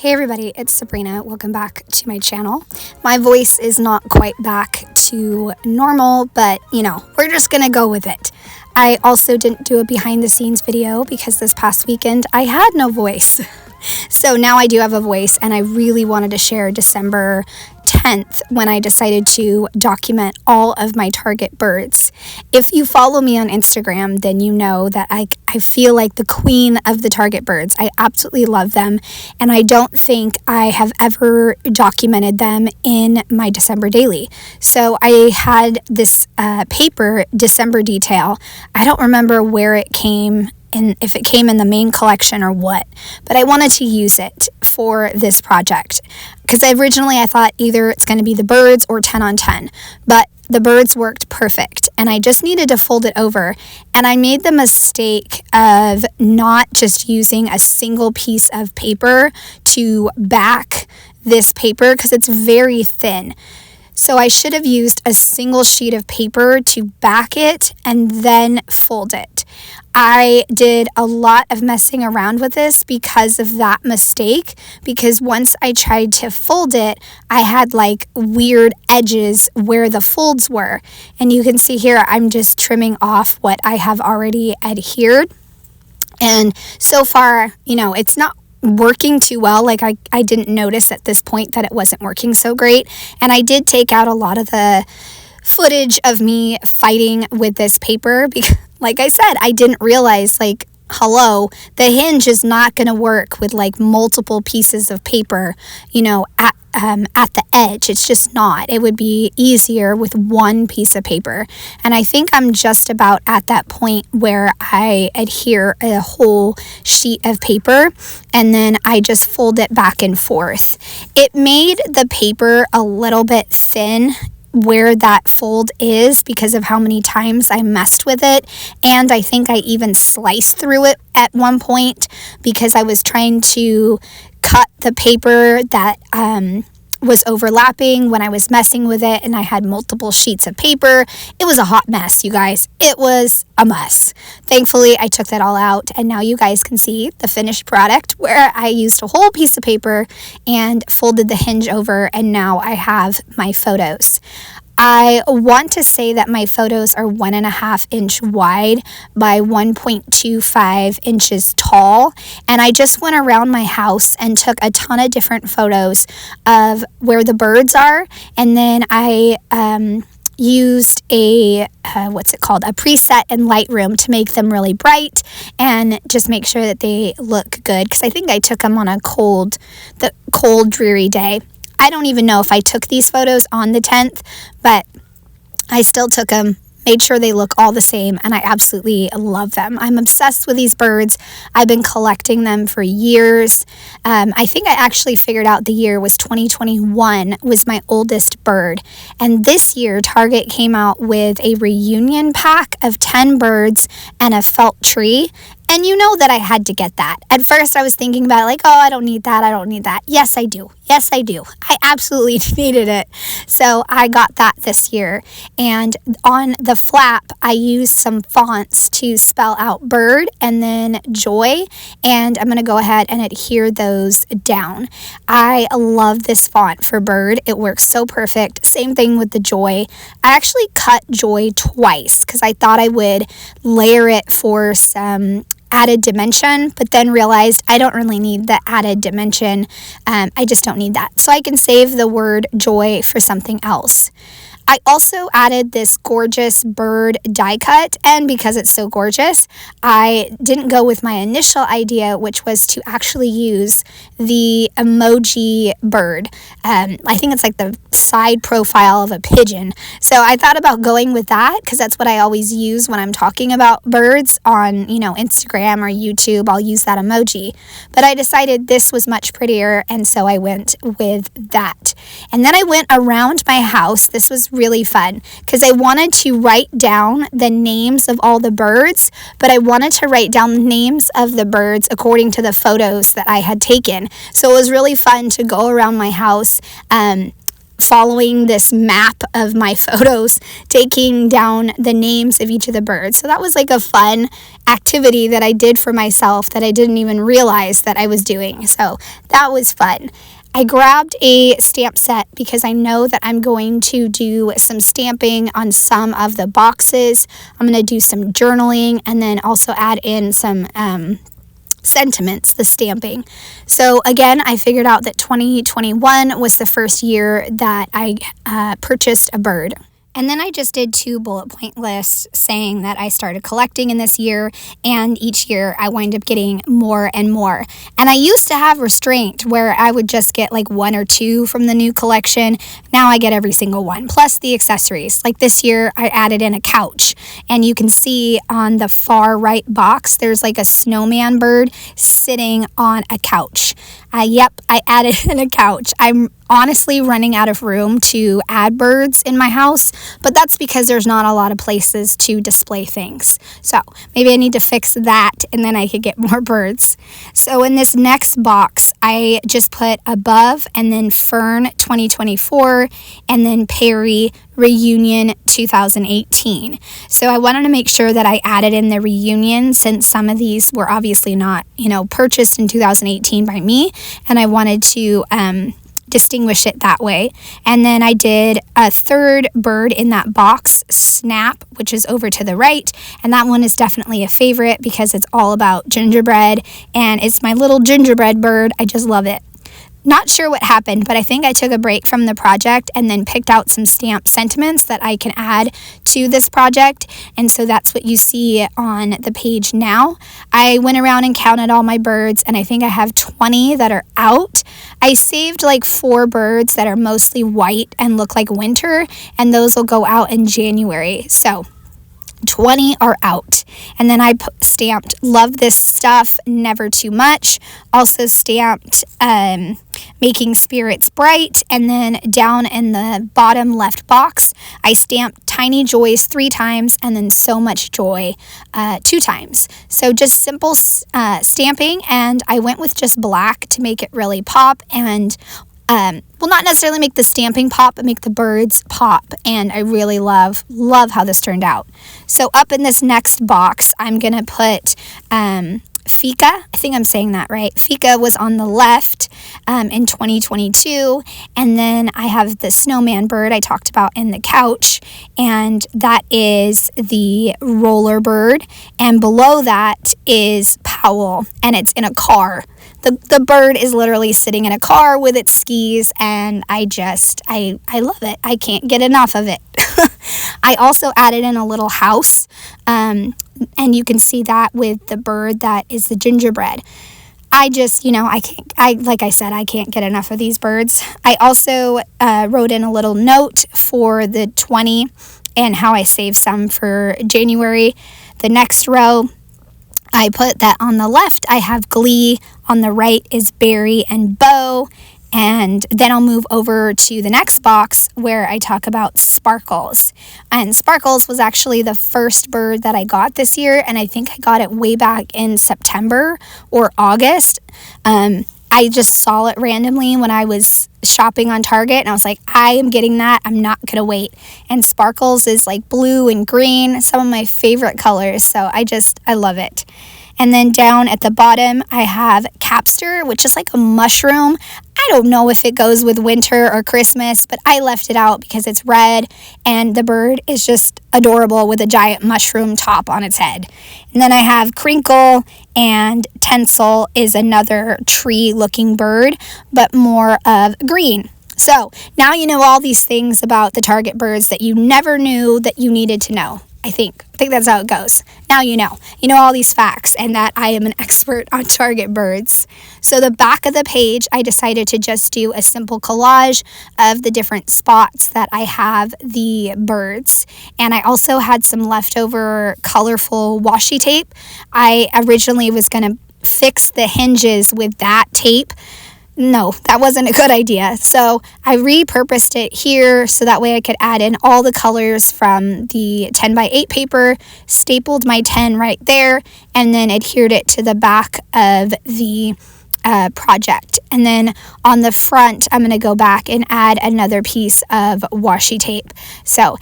Hey everybody, it's Sabrina. Welcome back to my channel. My voice is not quite back to normal, but we're just gonna go with it. I also didn't do a behind the scenes video because this past weekend I had no voice. So now I do have a voice, and I really wanted to share December 10th when I decided to document all of my target birds. If you follow me on Instagram, then you know that I feel like the queen of the target birds. I absolutely love them, and I don't think I have ever documented them in my December daily. So I had this paper, December detail. I don't remember where it came and if it came in the main collection or what, but I wanted to use it for this project because originally I thought either it's going to be the birds or 10 on 10, but the birds worked perfect and I just needed to fold it over. And I made the mistake of not just using a single piece of paper to back this paper because it's very thin. So I should have used a single sheet of paper to back it and then fold it. I did a lot of messing around with this because of that mistake, because once I tried to fold it, I had like weird edges where the folds were. And you can see here, I'm just trimming off what I have already adhered. And so far, it's not working too well. Like I didn't notice at this point that it wasn't working so great. And I did take out a lot of the footage of me fighting with this paper because, like I said, I didn't realize, the hinge is not going to work with multiple pieces of paper, at the edge. It's just not. It would be easier with one piece of paper. And I think I'm just about at that point where I adhere a whole sheet of paper and then I just fold it back and forth. It made the paper a little bit thin where that fold is because of how many times I messed with it, and I think I even sliced through it at one point because I was trying to cut the paper that was overlapping when I was messing with it, and I had multiple sheets of paper. It was a hot mess, you guys. It was a mess. Thankfully, I took that all out, and now you guys can see the finished product where I used a whole piece of paper and folded the hinge over, and now I have my photos. I want to say that my photos are 1.5 inch wide by 1.25 inches tall. And I just went around my house and took a ton of different photos of where the birds are. And then I used a preset in Lightroom to make them really bright and just make sure that they look good. Because I think I took them on the cold, dreary day. I don't even know if I took these photos on the 10th, but I still took them, made sure they look all the same, and I absolutely love them. I'm obsessed with these birds. I've been collecting them for years. I think I actually figured out the year was 2021 was my oldest bird. And this year, Target came out with a reunion pack of 10 birds and a felt tree. And you know that I had to get that. At first, I was thinking about I don't need that. Yes, I do. I absolutely needed it. So I got that this year. And on the flap, I used some fonts to spell out bird and then joy. And I'm going to go ahead and adhere those down. I love this font for bird. It works so perfect. Same thing with the joy. I actually cut joy twice because I thought I would layer it for some added dimension, but then realized I don't really need the added dimension. I just don't need that. So I can save the word joy for something else. I also added this gorgeous bird die cut, and because it's so gorgeous, I didn't go with my initial idea, which was to actually use the emoji bird. I think it's like the side profile of a pigeon. So I thought about going with that because that's what I always use when I'm talking about birds on, Instagram or YouTube. I'll use that emoji. But I decided this was much prettier, and so I went with that. And then I went around my house. This was really fun because I wanted to write down the names of all the birds, but I wanted to write down the names of the birds according to the photos that I had taken. So it was really fun to go around my house following this map of my photos, taking down the names of each of the birds. So that was like a fun activity that I did for myself that I didn't even realize that I was doing. So that was fun. I grabbed a stamp set because I know that I'm going to do some stamping on some of the boxes. I'm going to do some journaling and then also add in some sentiments, the stamping. So again, I figured out that 2021 was the first year that I purchased a bird. And then I just did 2 bullet point lists saying that I started collecting in this year, and each year I wind up getting more and more. And I used to have restraint where I would just get like 1 or 2 from the new collection. Now I get every single one, plus the accessories. Like this year I added in a couch, and you can see on the far right box, there's like a snowman bird sitting on a couch. Yep, I added in a couch. I'm honestly running out of room to add birds in my house, but that's because there's not a lot of places to display things. So maybe I need to fix that and then I could get more birds. So in this next box, I just put above and then Fern 2024 and then Perry Reunion 2018. So I wanted to make sure that I added in the reunion since some of these were obviously not, purchased in 2018 by me, and I wanted to distinguish it that way. And then I did a third bird in that box, Snap, which is over to the right, and that one is definitely a favorite because it's all about gingerbread, and it's my little gingerbread bird. I just love it. Not sure what happened, but I think I took a break from the project and then picked out some stamp sentiments that I can add to this project. And so that's what you see on the page now. I went around and counted all my birds, and I think I have 20 that are out. I saved like 4 birds that are mostly white and look like winter, and those will go out in January. So 20 are out. And then I stamped love this stuff, never too much. Also stamped making spirits bright. And then down in the bottom left box, I stamped tiny joys 3 times and then so much joy 2 times. So just simple stamping, and I went with just black to make it really pop and not necessarily make the stamping pop, but make the birds pop. And I really love how this turned out. So up in this next box, I'm going to put Fika. I think I'm saying that right. Fika was on the left in 2022. And then I have the snowman bird I talked about in the couch. And that is the roller bird. And below that is Powell. And it's in a car. The bird is literally sitting in a car with its skis, and I love it. I can't get enough of it. I also added in a little house, and you can see that with the bird that is the gingerbread. I just, like I said, I can't get enough of these birds. I also wrote in a little note for the 20 and how I saved some for January. The next row, I put that on the left, I have Glee. On the right is Barry and Bo. And then I'll move over to the next box where I talk about Sparkles. And Sparkles was actually the first bird that I got this year. And I think I got it way back in September or August. I just saw it randomly when I was shopping on Target, and I was like, I am getting that. I'm not going to wait. And Sparkles is like blue and green, some of my favorite colors. So I love it. And then down at the bottom, I have Capster, which is like a mushroom. I don't know if it goes with winter or Christmas, but I left it out because it's red, and the bird is just adorable with a giant mushroom top on its head. And then I have Crinkle, and Tencel is another tree-looking bird, but more of green. So now you know all these things about the Target birds that you never knew that you needed to know. I think that's how it goes. Now you know all these facts, and that I am an expert on Target birds. So the back of the page, I decided to just do a simple collage of the different spots that I have the birds. And I also had some leftover colorful washi tape. I originally was going to fix the hinges with that tape. No, that wasn't a good idea. So I repurposed it here so that way I could add in all the colors from the 10x8 paper, stapled my 10 right there, and then adhered it to the back of the project. And then on the front, I'm going to go back and add another piece of washi tape. So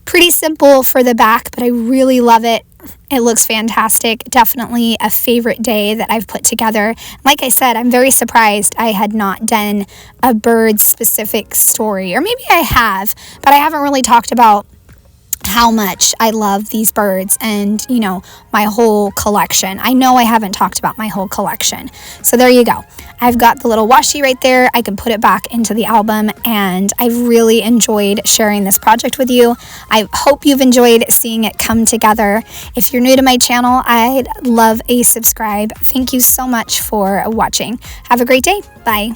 pretty simple for the back, but I really love it. It looks fantastic. Definitely a favorite day that I've put together. Like I said, I'm very surprised I had not done a bird specific story, or maybe I have, but I haven't really talked about how much I love these birds and, you know, my whole collection. I know I haven't talked about my whole collection. So there you go. I've got the little washi right there. I can put it back into the album, and I really enjoyed sharing this project with you. I hope you've enjoyed seeing it come together. If you're new to my channel, I'd love a subscribe. Thank you so much for watching. Have a great day. Bye.